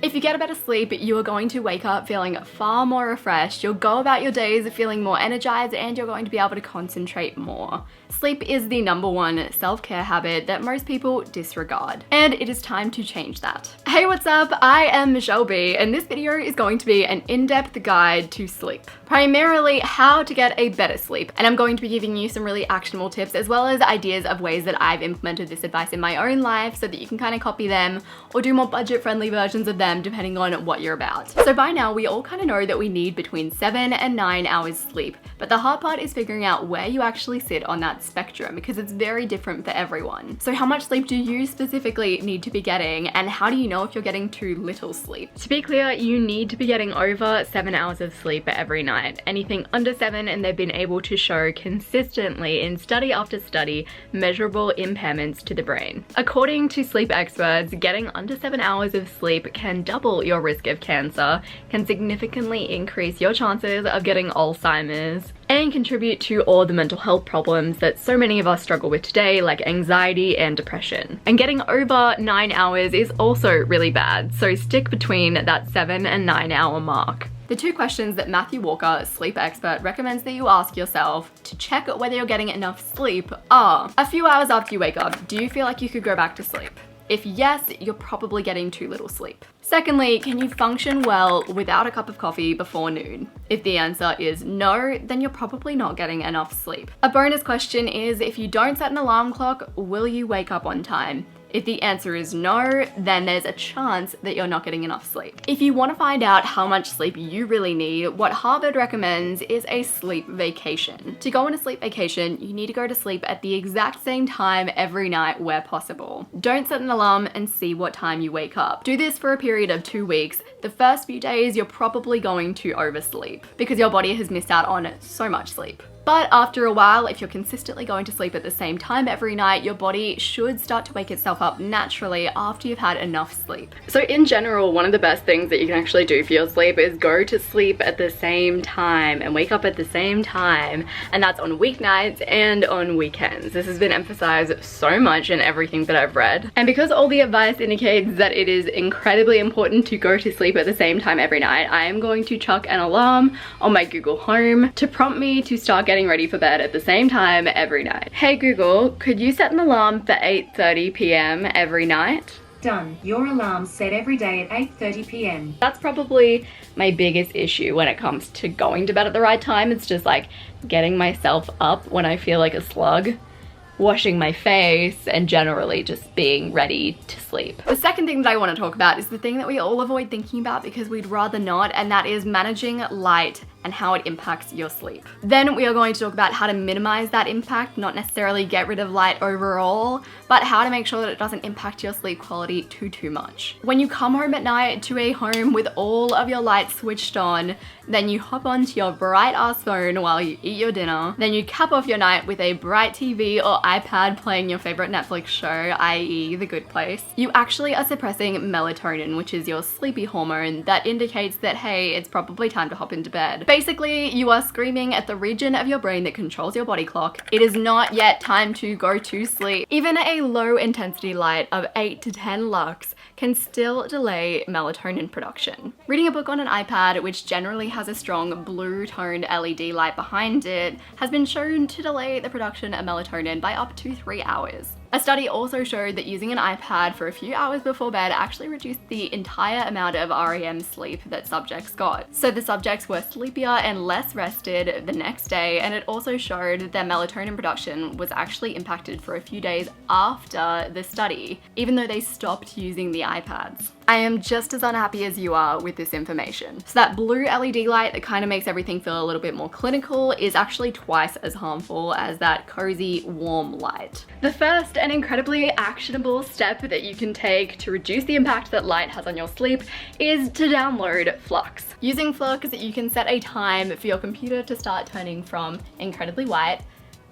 If you get a better sleep, you are going to wake up feeling far more refreshed, you'll go about your days feeling more energized, and you're going to be able to concentrate more. Sleep is the #1 self-care habit that most people disregard, and it is time to change that. Hey, what's up? I am Michelle B, and this video is going to be an in-depth guide to sleep. Primarily how to get a better sleep, and I'm going to be giving you some really actionable tips as well as ideas of ways that I've implemented this advice in my own life so that you can kind of copy them or do more budget-friendly versions of them depending on what you're about. So by now we all kind of know that we need between 7 and 9 hours sleep, but the hard part is figuring out where you actually sit on that spectrum because it's very different for everyone. So how much sleep do you specifically need to be getting, and how do you know if you're getting too little sleep? To be clear, you need to be getting over 7 hours of sleep every night. Anything under 7 and they've been able to show consistently in study after study measurable impairments to the brain. According to sleep experts, getting under 7 hours of sleep can double your risk of cancer, can significantly increase your chances of getting Alzheimer's, and contribute to all the mental health problems that so many of us struggle with today, like anxiety and depression. And getting over 9 hours is also really bad, so stick between that 7 and 9 hour mark. The two questions that Matthew Walker, a sleep expert, recommends that you ask yourself to check whether you're getting enough sleep are: a few hours after you wake up, do you feel like you could go back to sleep? If yes, you're probably getting too little sleep. Secondly, can you function well without a cup of coffee before noon? If the answer is no, then you're probably not getting enough sleep. A bonus question is, if you don't set an alarm clock, will you wake up on time? If the answer is no, then there's a chance that you're not getting enough sleep. If you want to find out how much sleep you really need, what Harvard recommends is a sleep vacation. To go on a sleep vacation, you need to go to sleep at the exact same time every night where possible. Don't set an alarm and see what time you wake up. Do this for a period of 2 weeks. The first few days, you're probably going to oversleep because your body has missed out on so much sleep. But after a while, if you're consistently going to sleep at the same time every night, your body should start to wake itself up naturally after you've had enough sleep. So in general, one of the best things that you can actually do for your sleep is go to sleep at the same time and wake up at the same time. And that's on weeknights and on weekends. This has been emphasized so much in everything that I've read. And because all the advice indicates that it is incredibly important to go to sleep at the same time every night, I am going to chuck an alarm on my Google Home to prompt me to start getting ready for bed at the same time every night. Hey Google, could you set an alarm for 8:30 p.m. every night? Done. Your alarm's set every day at 8:30 p.m. That's probably my biggest issue when it comes to going to bed at the right time. It's just like getting myself up when I feel like a slug, washing my face, and generally just being ready to sleep. The second thing that I want to talk about is the thing that we all avoid thinking about because we'd rather not, and that is managing light and how it impacts your sleep. Then we are going to talk about how to minimize that impact, not necessarily get rid of light overall, but how to make sure that it doesn't impact your sleep quality too much. When you come home at night to a home with all of your lights switched on, then you hop onto your bright ass phone while you eat your dinner, then you cap off your night with a bright TV or iPad playing your favorite Netflix show, i.e. The Good Place. You actually are suppressing melatonin, which is your sleepy hormone that indicates that, hey, it's probably time to hop into bed. Basically, you are screaming at the region of your brain that controls your body clock, it is not yet time to go to sleep. Even a low intensity light of 8 to 10 lux can still delay melatonin production. Reading a book on an iPad, which generally has a strong blue toned LED light behind it, has been shown to delay the production of melatonin by up to 3 hours. A study also showed that using an iPad for a few hours before bed actually reduced the entire amount of REM sleep that subjects got. So the subjects were sleepier and less rested the next day, and it also showed that their melatonin production was actually impacted for a few days after the study, even though they stopped using the iPads. I am just as unhappy as you are with this information. So that blue LED light that kind of makes everything feel a little bit more clinical is actually twice as harmful as that cozy, warm light. The first and incredibly actionable step that you can take to reduce the impact that light has on your sleep is to download Flux. Using Flux, you can set a time for your computer to start turning from incredibly white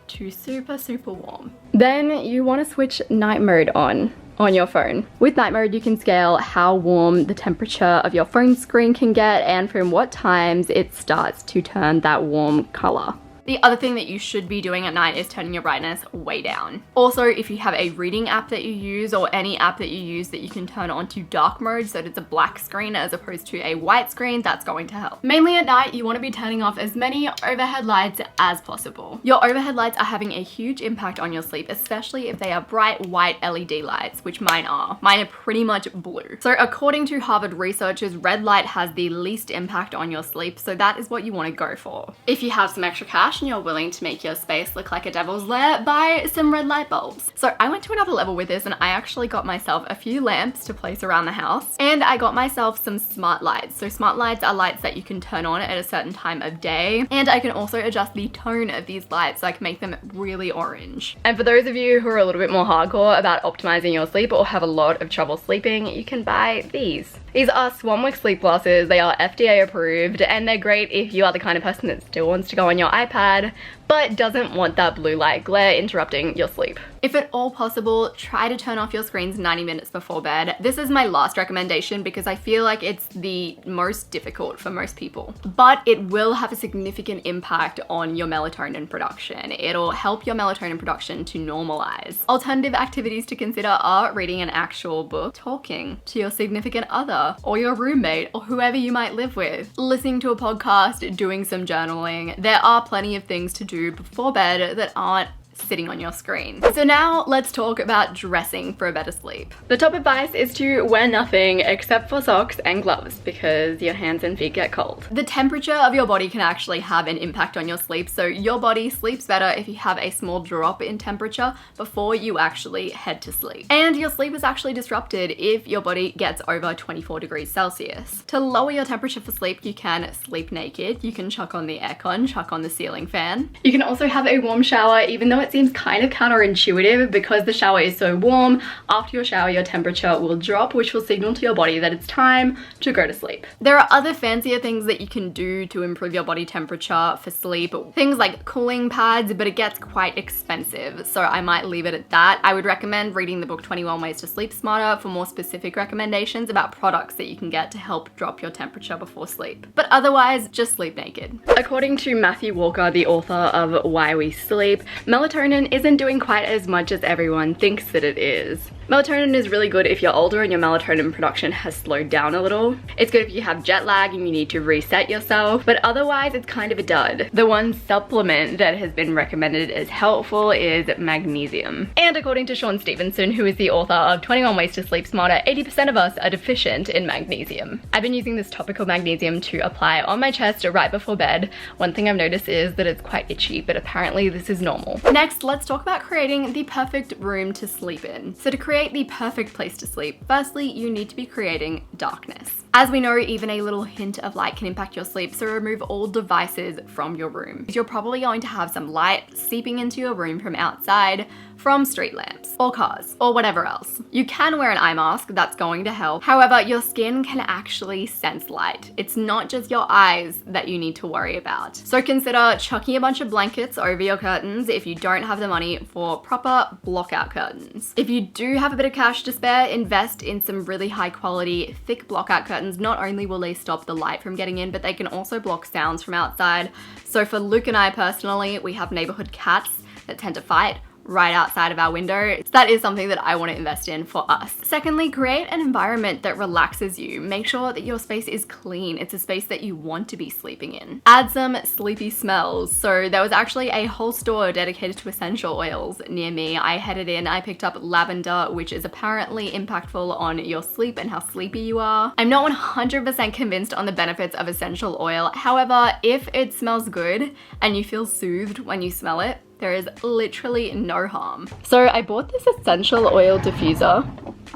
to super warm. Then you want to switch night mode on your phone. With night mode, you can scale how warm the temperature of your phone screen can get and from what times it starts to turn that warm color. The other thing that you should be doing at night is turning your brightness way down. Also, if you have a reading app that you use or any app that you use that you can turn on to dark mode so that it's a black screen as opposed to a white screen, that's going to help. Mainly at night, you want to be turning off as many overhead lights as possible. Your overhead lights are having a huge impact on your sleep, especially if they are bright white LED lights, which mine are. Mine are pretty much blue. So according to Harvard researchers, red light has the least impact on your sleep, so that is what you want to go for. If you have some extra cash and you're willing to make your space look like a devil's lair, buy some red light bulbs. So I went to another level with this and I actually got myself a few lamps to place around the house, and I got myself some smart lights. So smart lights are lights that you can turn on at a certain time of day, and I can also adjust the tone of these lights so I can make them really orange. And for those of you who are a little bit more hardcore about optimizing your sleep or have a lot of trouble sleeping, you can buy these. These are Swanwick sleep glasses. They are FDA approved and they're great if you are the kind of person that still wants to go on your iPad but doesn't want that blue light glare interrupting your sleep. If at all possible, try to turn off your screens 90 minutes before bed. This is my last recommendation because I feel like it's the most difficult for most people, but it will have a significant impact on your melatonin production. It'll help your melatonin production to normalize. Alternative activities to consider are reading an actual book, talking to your significant other or your roommate or whoever you might live with, listening to a podcast, doing some journaling. There are plenty of things to do before bed that aren't sitting on your screen. So now let's talk about dressing for a better sleep. The top advice is to wear nothing except for socks and gloves because your hands and feet get cold. The temperature of your body can actually have an impact on your sleep, so your body sleeps better if you have a small drop in temperature before you actually head to sleep. And your sleep is actually disrupted if your body gets over 24 degrees Celsius. To lower your temperature for sleep, you can sleep naked, you can chuck on the aircon, chuck on the ceiling fan. You can also have a warm shower, even though it seems kind of counterintuitive because the shower is so warm. After your shower, your temperature will drop, which will signal to your body that it's time to go to sleep. There are other fancier things that you can do to improve your body temperature for sleep. Things like cooling pads, but it gets quite expensive, so I might leave it at that. I would recommend reading the book 21 Ways to Sleep Smarter for more specific recommendations about products that you can get to help drop your temperature before sleep. But otherwise, just sleep naked. According to Matthew Walker, the author of Why We Sleep, melatonin isn't doing quite as much as everyone thinks that it is. Melatonin is really good if you're older and your melatonin production has slowed down a little. It's good if you have jet lag and you need to reset yourself, but otherwise it's kind of a dud. The one supplement that has been recommended as helpful is magnesium. And according to Sean Stevenson, who is the author of 21 Ways to Sleep Smarter, 80% of us are deficient in magnesium. I've been using this topical magnesium to apply on my chest right before bed. One thing I've noticed is that it's quite itchy, but apparently this is normal. Next, let's talk about creating the perfect room to sleep in. So to create the perfect place to sleep, firstly, you need to be creating darkness. As we know, even a little hint of light can impact your sleep, so remove all devices from your room. You're probably going to have some light seeping into your room from outside, from street lamps, or cars, or whatever else. You can wear an eye mask, that's going to help. However, your skin can actually sense light. It's not just your eyes that you need to worry about. So consider chucking a bunch of blankets over your curtains if you don't have the money for proper blockout curtains. If you do have a bit of cash to spare, invest in some really high quality, thick blockout curtains. Not only will they stop the light from getting in, but they can also block sounds from outside. So for Luke and I personally, we have neighborhood cats that tend to fight right outside of our window. So that is something that I want to invest in for us. Secondly, create an environment that relaxes you. Make sure that your space is clean. It's a space that you want to be sleeping in. Add some sleepy smells. So there was actually a whole store dedicated to essential oils near me. I headed in, I picked up lavender, which is apparently impactful on your sleep and how sleepy you are. I'm not 100% convinced on the benefits of essential oil. However, if it smells good and you feel soothed when you smell it, there is literally no harm. So I bought this essential oil diffuser,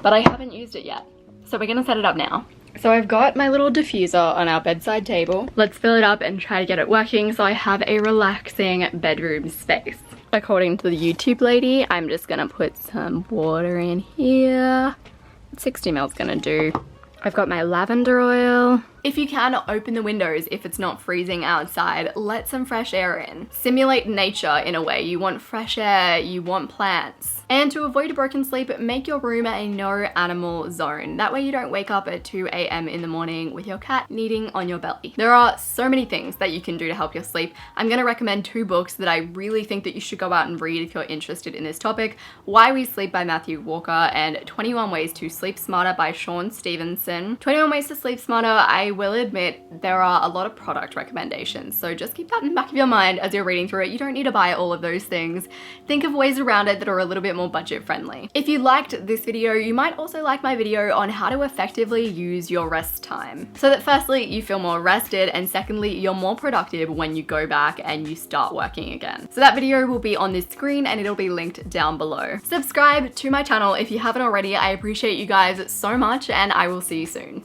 but I haven't used it yet. So we're gonna set it up now. So I've got my little diffuser on our bedside table. Let's fill it up and try to get it working so I have a relaxing bedroom space. According to the YouTube lady, I'm just gonna put some water in here. 60 ml is gonna do. I've got my lavender oil. If you can, open the windows if it's not freezing outside. Let some fresh air in. Simulate nature in a way. You want fresh air, you want plants. And to avoid a broken sleep, make your room a no animal zone. That way you don't wake up at 2 a.m. in the morning with your cat kneading on your belly. There are so many things that you can do to help your sleep. I'm gonna recommend 2 books that I really think that you should go out and read if you're interested in this topic: Why We Sleep by Matthew Walker and 21 Ways to Sleep Smarter by Sean Stevenson. 21 Ways to Sleep Smarter, I will admit there are a lot of product recommendations, so just keep that in the back of your mind as you're reading through it. You don't need to buy all of those things. Think of ways around it that are a little bit more budget friendly. If you liked this video, you might also like my video on how to effectively use your rest time, so that firstly you feel more rested, and secondly you're more productive when you go back and you start working again. So that video will be on this screen and it'll be linked down below. Subscribe to my channel if you haven't already. I appreciate you guys so much, and I will see you soon.